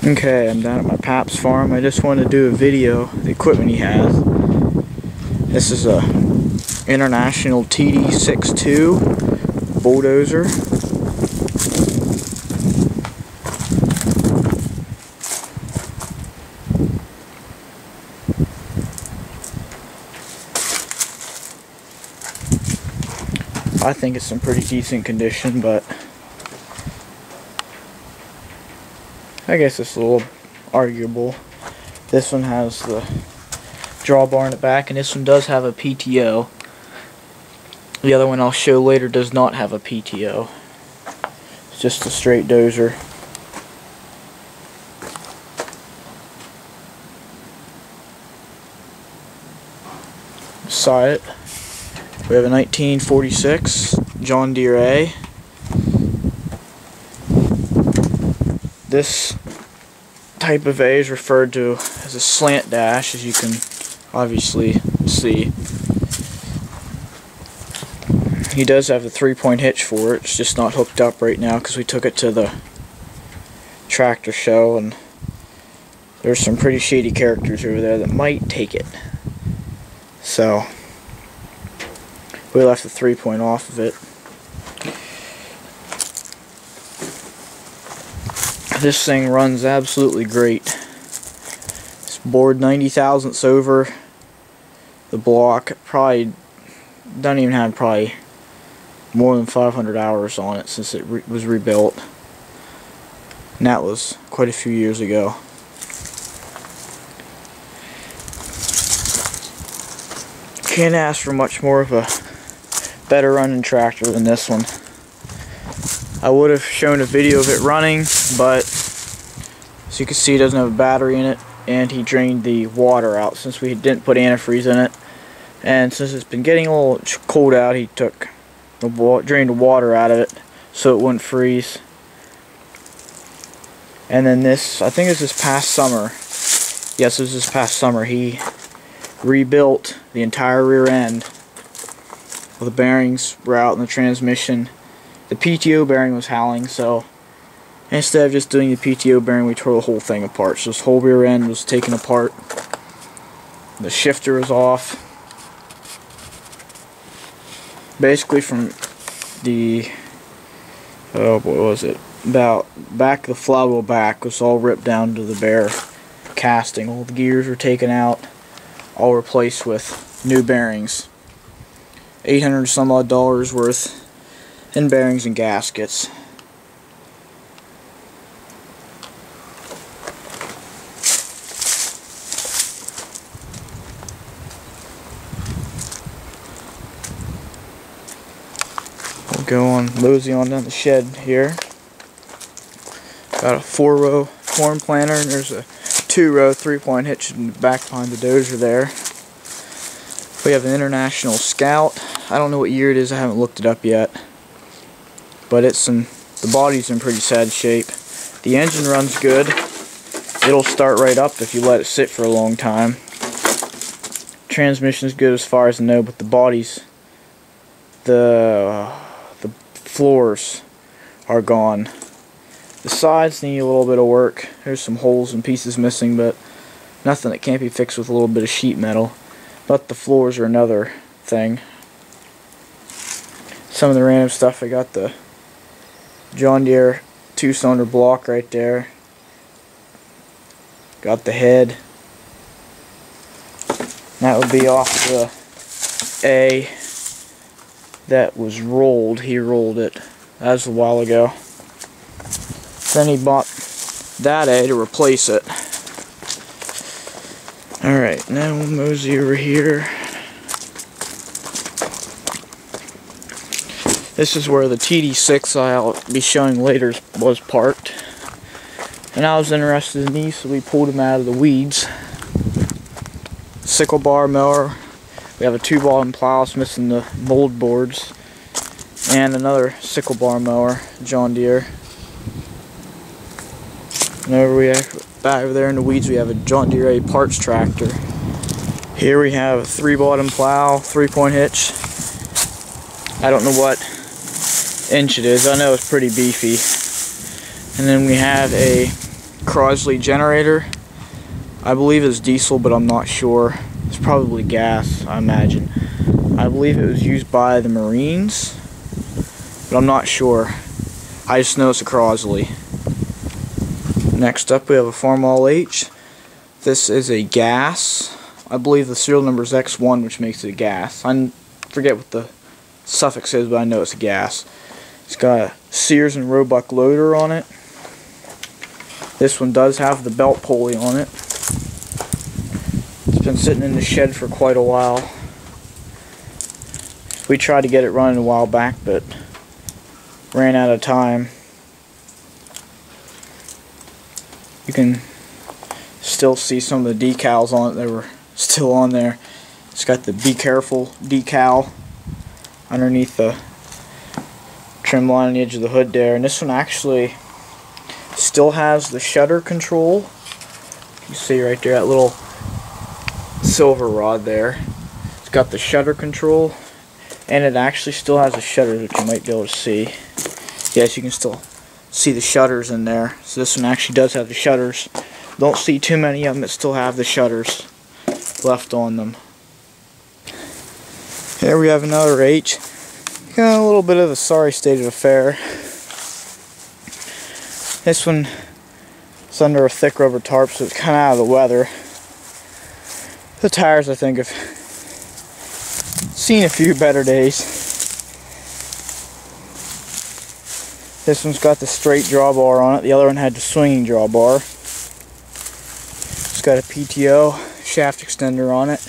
Okay, I'm down at my pap's farm. I just wanted to do a video of the equipment he has. This is a International TD-6's Bulldozer. I think it's in pretty decent condition, but I guess it's a little arguable. This one has the drawbar in the back, and this one does have a PTO. The other one I'll show later does not have a PTO. It's just a straight dozer. Beside it, we have a 1946 John Deere A. This type of A is referred to as a slant dash, as you can obviously see. He does have the 3-point hitch for it. It's just not hooked up right now because we took it to the tractor show, and there's some pretty shady characters over there that might take it. So we left the 3-point off of it. This thing runs absolutely great. It's bored 90 thousandths over the block. Probably doesn't even have probably more than 500 hours on it since it was rebuilt. And that was quite a few years ago. Can't ask for much more of a better running tractor than this one. I would have shown a video of it running, but as you can see, it doesn't have a battery in it, and he drained the water out since we didn't put antifreeze in it. And since it's been getting a little cold out, he took drained the water out of it so it wouldn't freeze. And then this, I think it was this past summer. Yes, it was this past summer. He rebuilt the entire rear end. Well, the bearings were out in the transmission. The PTO bearing was howling, so instead of just doing the PTO bearing, we tore the whole thing apart. So this whole rear end was taken apart. The shifter was off. Basically from the, oh boy, what was it? About back of the flywheel back was all ripped down to the bare casting. All the gears were taken out, all replaced with new bearings. $800 some odd worth in bearings and gaskets. We'll go on, mosey on down the shed here. Got a 4-row corn planter, and there's a 2-row 3-point hitch in the back behind the dozer there. We have an International Scout. I don't know what year it is, I haven't looked it up yet. But it's in, the body's in pretty sad shape. The engine runs good. It'll start right up if you let it sit for a long time. Transmission's good as far as I know, but the body's, the floors are gone. The sides need a little bit of work. There's some holes and pieces missing, but nothing that can't be fixed with a little bit of sheet metal. But the floors are another thing. Some of the random stuff, I got the John Deere 2-cylinder block right there. Got the head. That would be off the A that was rolled. He rolled it. That was a while ago. Then he bought that A to replace it. Alright, now we'll mosey over here. This is where the TD-6 I'll be showing later was parked. And I was interested in these, so we pulled them out of the weeds. Sickle Bar Mower. We have a 2-bottom plow, it's missing the mold boards. And another Sickle Bar Mower, John Deere. And back over there in the weeds, we have a John Deere A parts tractor. Here we have a 3-bottom plow, 3-point hitch. I don't know what inch it is. I know it's pretty beefy. And then we have a Crosley Generator. I believe it's diesel, but I'm not sure. It's probably gas, I imagine. I believe it was used by the Marines, but I'm not sure. I just know it's a Crosley. Next up, we have a Farmall H. This is a gas. I believe the serial number is X1, which makes it a gas. I forget what the suffix is, but I know it's a gas. It's got a Sears and Roebuck loader on it. This one does have the belt pulley on it. It's been sitting in the shed for quite a while. We tried to get it running a while back, but ran out of time. You can still see some of the decals on it that were still on there. It's got the "Be Careful" decal underneath the trim line on the edge of the hood there, and this one actually still has the shutter control. You see right there, that little silver rod there. It's got the shutter control, and it actually still has the shutters, which you might be able to see. Yes, you can still see the shutters in there. So this one actually does have the shutters. Don't see too many of them that still have the shutters left on them. Here we have another H. Got a little bit of a sorry state of affair. This one is under a thick rubber tarp, so it's kind of out of the weather. The tires, I think, have seen a few better days. This one's got the straight drawbar on it. The other one had the swinging drawbar. It's got a PTO shaft extender on it.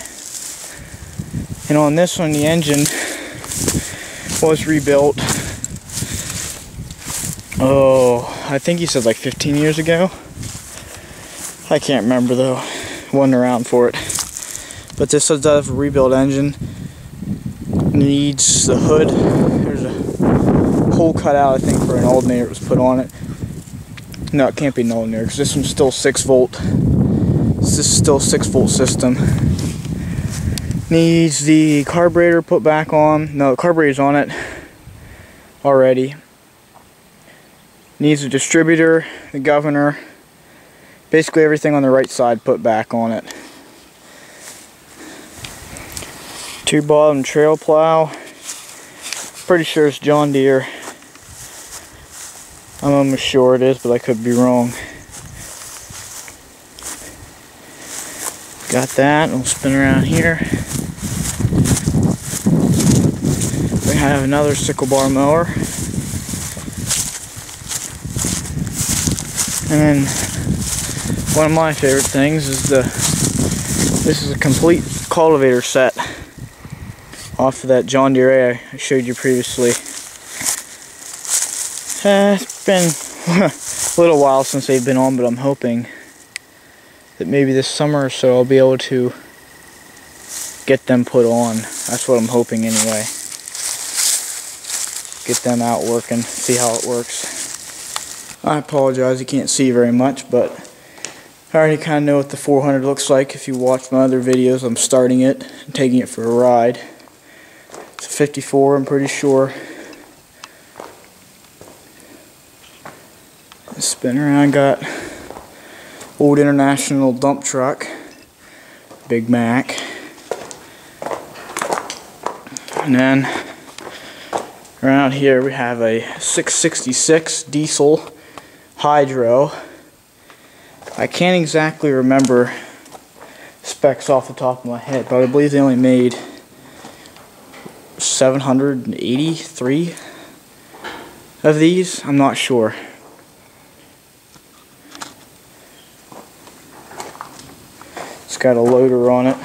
And on this one, the engine was rebuilt. Oh, I think he said like 15 years ago. I can't remember though. Wasn't around for it. But this does have a rebuilt engine. Needs the hood. There's a hole cut out, I think, for an alternator that was put on it. No, it can't be an alternator because this one's still 6 volt. This is still a 6 volt system. Needs the carburetor put back on. No, the carburetor's on it already. Needs a distributor, the governor, basically everything on the right side put back on it. 2 bottom trail plow. Pretty sure it's John Deere. I'm almost sure it is, but I could be wrong. Got that. We'll spin around here. We have another Sickle Bar Mower. And then one of my favorite things is this is a complete cultivator set off of that John Deere I showed you previously. It's been a little while since they've been on, but I'm hoping that maybe this summer or so I'll be able to get them put on. That's what I'm hoping anyway. Get them out working, see how it works. I apologize, you can't see very much, but I already kind of know what the 400 looks like. If you watch my other videos, I'm starting it and taking it for a ride. It's a 54, I'm pretty sure. Spin around, got old International dump truck, Big Mac. And then around here we have a 666 diesel hydro. I can't exactly remember specs off the top of my head, but I believe they only made 783 of these. I'm not sure. It's got a loader on it.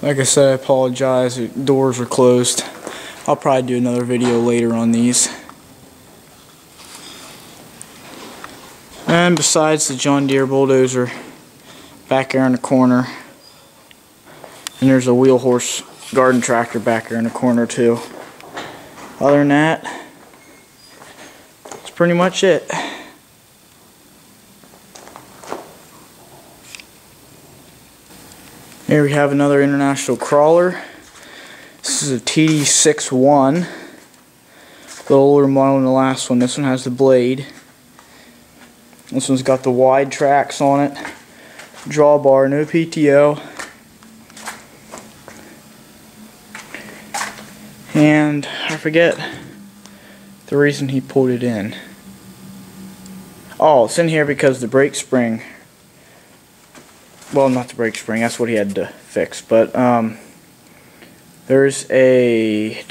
Like I said, I apologize, the doors are closed. I'll probably do another video later on these. And besides the John Deere Bulldozer back there in the corner, and there's a wheel horse garden tractor back there in the corner too. Other than that, that's pretty much it. Here we have another International crawler. This is a TD-6's, a little older model than the last one. This one has the blade. This one's got the wide tracks on it. Drawbar, no PTO. And I forget the reason he pulled it in. Oh, it's in here because the brake spring, well, not the brake spring, that's what he had to fix, but there's a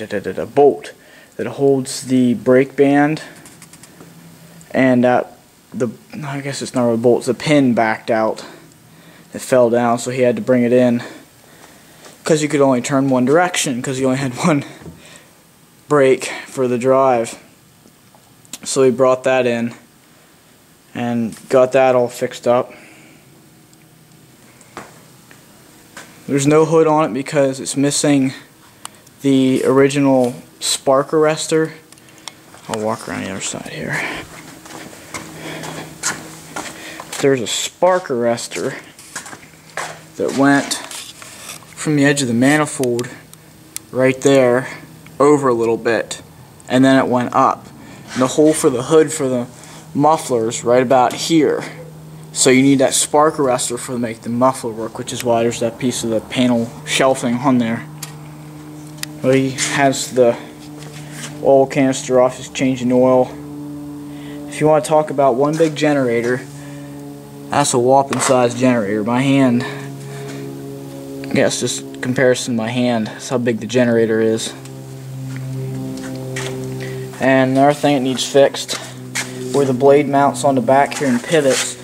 bolt that holds the brake band, and I guess it's not a bolt, it's a pin backed out. It fell down, so he had to bring it in because he could only turn one direction because he only had one brake for the drive. So he brought that in and got that all fixed up. There's no hood on it because it's missing the original spark arrestor. I'll walk around the other side here. There's a spark arrestor that went from the edge of the manifold right there over a little bit, and then it went up. And the hole for the hood for the muffler's right about here. So you need that spark arrestor to make the muffler work, which is why there's that piece of the panel shelving on there. Well, he has the oil canister off, he's changing oil. If you want to talk about one big generator, that's a whopping sized generator. My hand, I guess just comparison to my hand, that's how big the generator is. And another thing that needs fixed, where the blade mounts on the back here and pivots,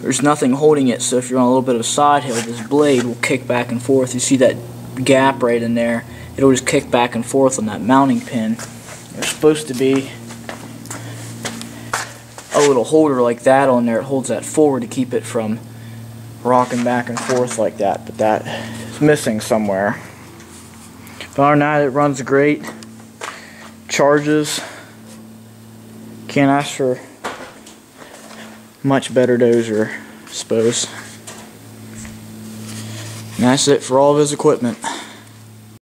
there's nothing holding it, so if you're on a little bit of a side hill, this blade will kick back and forth. You see that gap right in there? It'll just kick back and forth on that mounting pin. There's supposed to be a little holder like that on there. It holds that forward to keep it from rocking back and forth like that, but that is missing somewhere. But other than that, it runs great. Charges. Can't ask for much better dozer, I suppose. And that's it for all of his equipment.